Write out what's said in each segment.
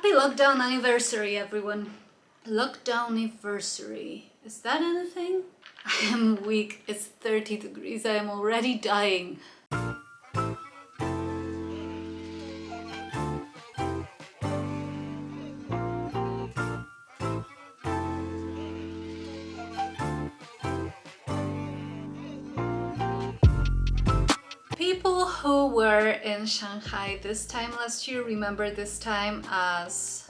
Happy lockdown anniversary, everyone. Lockdowniversary. Is that anything? I am weak. It's 30 degrees. I am already dying. People who were in Shanghai this time last year remember this time as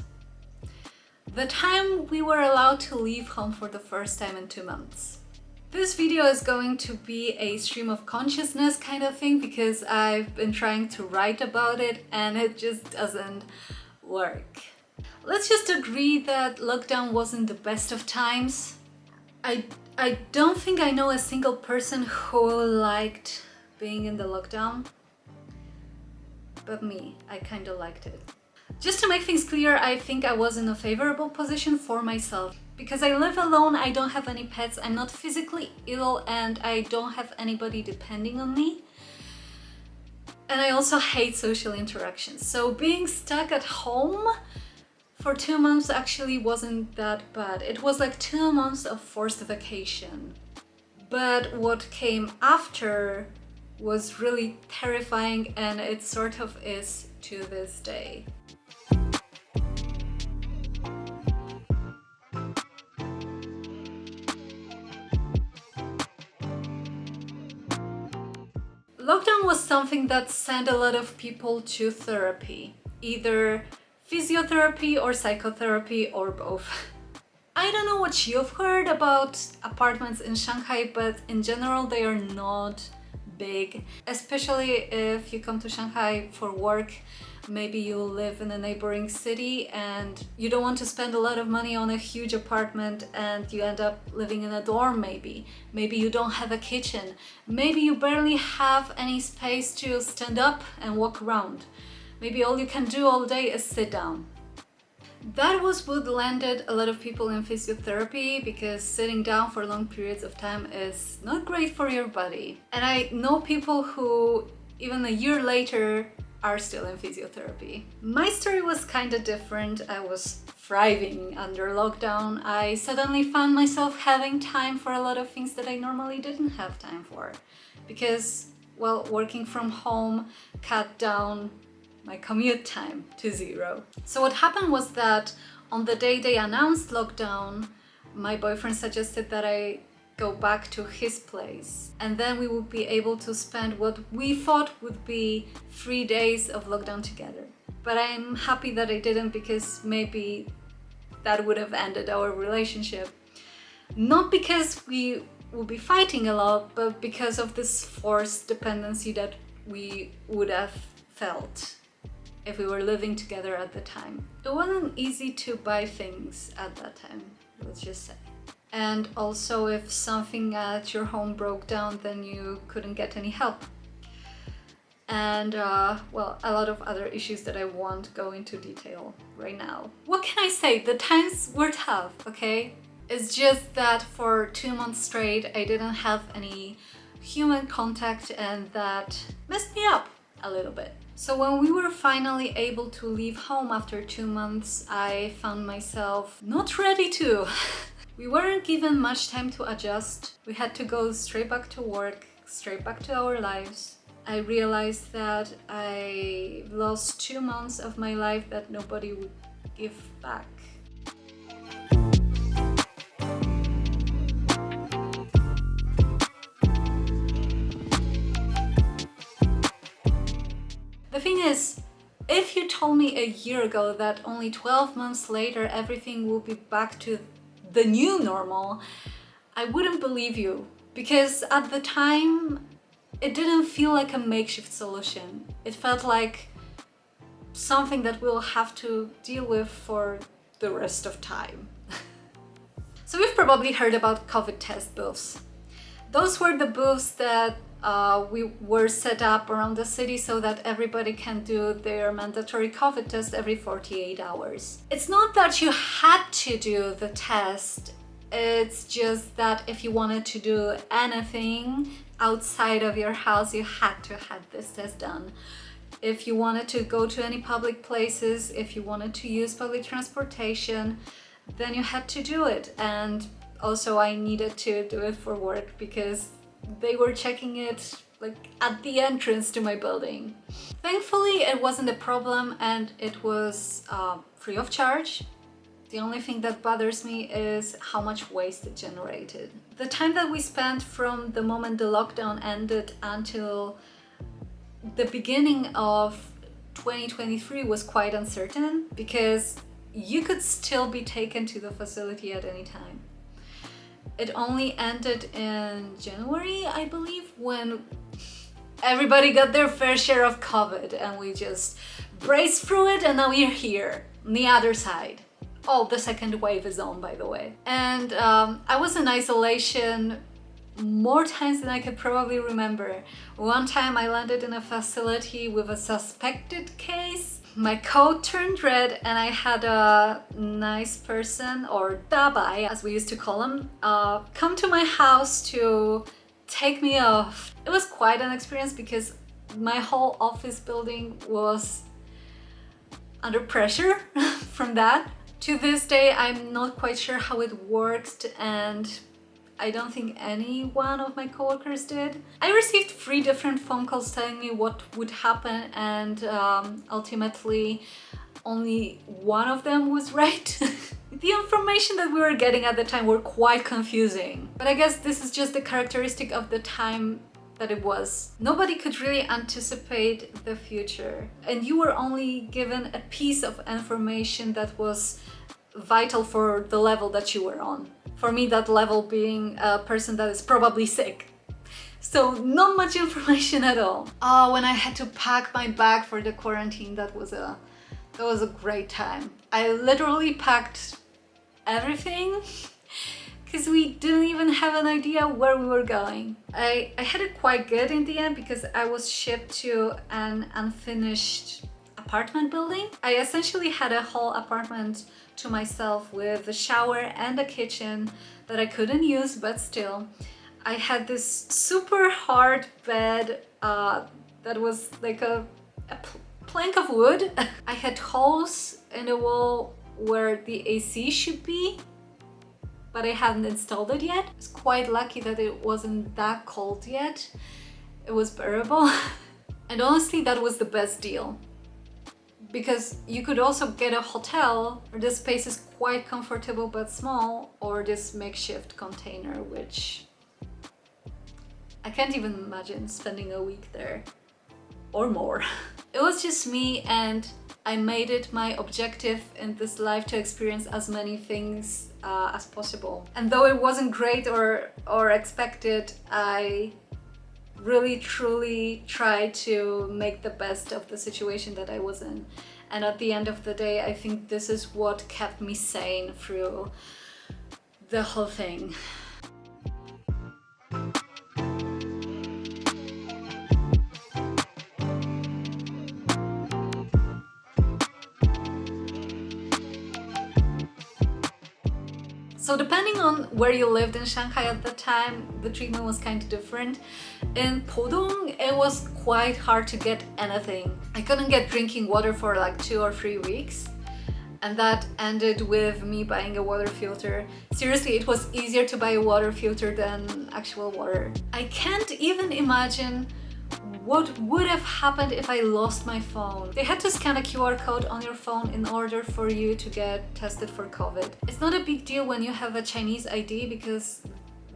the time we were allowed to leave home for the first time in 2 months. This video is going to be a stream of consciousness kind of thing because I've been trying to write about it and it just doesn't work. Let's just agree that lockdown wasn't the best of times. I don't think I know a single person who liked being in the lockdown, but me, I kind of liked it. Just to make things clear, I think I was in a favorable position for myself. Because I live alone, I don't have any pets, I'm not physically ill, and I don't have anybody depending on me. And I also hate social interactions. So being stuck at home for 2 months actually wasn't that bad. It was like 2 months of forced vacation. But what came after was really terrifying, and it sort of is to this day. Lockdown was something that sent a lot of people to therapy, either physiotherapy or psychotherapy or both. I don't know what you've heard about apartments in Shanghai, but in general they are not big, especially if you come to Shanghai for work. Maybe you live in a neighboring city and you don't want to spend a lot of money on a huge apartment and you end up living in a dorm maybe. Maybe you don't have a kitchen. Maybe you barely have any space to stand up and walk around. Maybe all you can do all day is sit down. That was what landed a lot of people in physiotherapy, because sitting down for long periods of time is not great for your body. And I know people who, even a year later, are still in physiotherapy. My story was kind of different. I was thriving under lockdown. I suddenly found myself having time for a lot of things that I normally didn't have time for. Because, well, working from home cut down my commute time to 0. So what happened was that on the day they announced lockdown, my boyfriend suggested that I go back to his place, and then we would be able to spend what we thought would be 3 days of lockdown together. But I'm happy that I didn't, because maybe that would have ended our relationship. Not because we would be fighting a lot, but because of this forced dependency that we would have felt if we were living together at the time. It wasn't easy to buy things at that time, let's just say. And also, if something at your home broke down, then you couldn't get any help. And well, a lot of other issues that I won't go into detail right now. What can I say? The times were tough, okay? It's just that for 2 months straight, I didn't have any human contact, and that messed me up a little bit. So when we were finally able to leave home after 2 months, I found myself not ready to. We weren't given much time to adjust. We had to go straight back to work, straight back to our lives. I realized that I lost 2 months of my life that nobody would give back. The thing is, if you told me a year ago that only 12 months later everything will be back to the new normal, I wouldn't believe you, because at the time it didn't feel like a makeshift solution. It felt like something that we'll have to deal with for the rest of time. So you've probably heard about COVID test booths. Those were the booths that we were set up around the city so that everybody can do their mandatory COVID test every 48 hours. It's not that you had to do the test, it's just that if you wanted to do anything outside of your house, you had to have this test done. If you wanted to go to any public places, if you wanted to use public transportation, then you had to do it. And also I needed to do it for work because they were checking it like at the entrance to my building. Thankfully, it wasn't a problem and it was free of charge. The only thing that bothers me is how much waste it generated. The time that we spent from the moment the lockdown ended until the beginning of 2023 was quite uncertain because you could still be taken to the facility at any time. It only ended in January, I believe, when everybody got their fair share of COVID and we just braced through it, and now we're here on the other side. Oh, the second wave is on, by the way. And I was in isolation more times than I could probably remember. One time I landed in a facility with a suspected case. My coat turned red and I had a nice person, or dabai as we used to call him, come to my house to take me off. It was quite an experience because my whole office building was under pressure from that. To this day, I'm not quite sure how it worked, and I don't think any one of my coworkers did. I received 3 different phone calls telling me what would happen, and ultimately only one of them was right. The information that we were getting at the time were quite confusing. But I guess this is just the characteristic of the time that it was. Nobody could really anticipate the future, and you were only given a piece of information that was vital for the level that you were on. For me, that level being a person that is probably sick. So not much information at all. Oh, when I had to pack my bag for the quarantine, that was a great time. I literally packed everything because we didn't even have an idea where we were going. I had it quite good in the end because I was shipped to an unfinished apartment building. I essentially had a whole apartment to myself with a shower and a kitchen that I couldn't use, but still. I had this super hard bed that was like a plank of wood. I had holes in the wall where the AC should be, but I hadn't installed it yet. I was quite lucky that it wasn't that cold yet. It was bearable. And honestly, that was the best deal. Because you could also get a hotel where the space is quite comfortable but small, or this makeshift container, which I can't even imagine spending a week there or more. It was just me, and I made it my objective in this life to experience as many things as possible. And though it wasn't great or expected, I really truly tried to make the best of the situation that I was in. And at the end of the day, I think this is what kept me sane through the whole thing. So depending on where you lived in Shanghai at the time, the treatment was kind of different. In Pudong, it was quite hard to get anything. I couldn't get drinking water for like 2 or 3 weeks. And that ended with me buying a water filter. Seriously, it was easier to buy a water filter than actual water. I can't even imagine what would have happened if I lost my phone. They had to scan a QR code on your phone in order for you to get tested for COVID. It's not a big deal when you have a Chinese ID because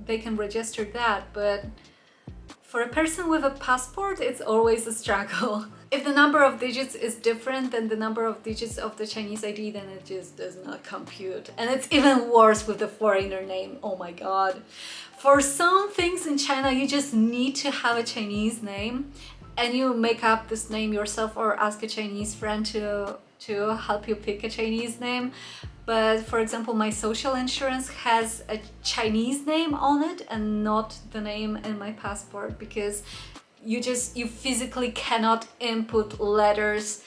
they can register that, but for a person with a passport, it's always a struggle. If the number of digits is different than the number of digits of the Chinese ID, then it just does not compute. And it's even worse with the foreigner name. Oh my god. For some things in China, you just need to have a Chinese name, and you make up this name yourself or ask a Chinese friend to help you pick a Chinese name. But for example, my social insurance has a Chinese name on it and not the name in my passport, because you physically cannot input letters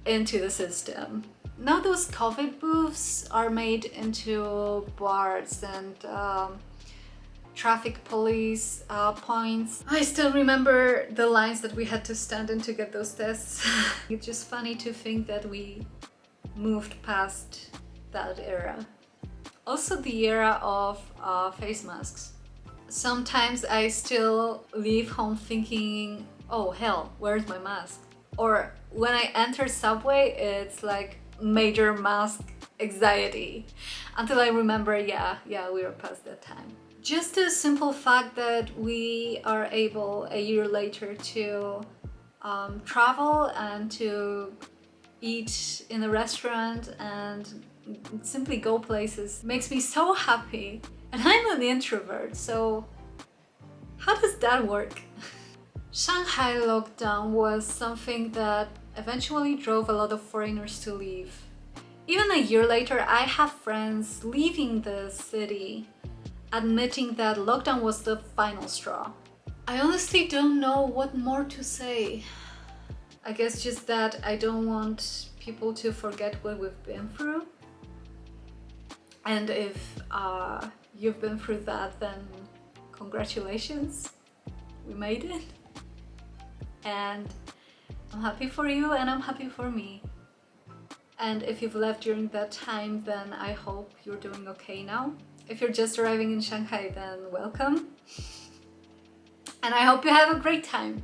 into the system. Now those COVID booths are made into bars and traffic police points. I still remember the lines that we had to stand in to get those tests. It's just funny to think that we moved past that era. Also the era of face masks. Sometimes I still leave home thinking, oh hell, where's my mask? Or when I enter subway, it's like major mask anxiety until I remember, yeah, we were past that time. Just the simple fact that we are able a year later to travel and to eat in a restaurant and simply go places makes me so happy. And I'm an introvert, so how does that work? Shanghai lockdown was something that eventually drove a lot of foreigners to leave. Even a year later, I have friends leaving the city, admitting that lockdown was the final straw. I honestly don't know what more to say. I guess just that I don't want people to forget what we've been through. And if you've been through that, then congratulations, we made it. And I'm happy for you and I'm happy for me. And if you've left during that time, then I hope you're doing okay now. If you're just arriving in Shanghai, then welcome. And I hope you have a great time.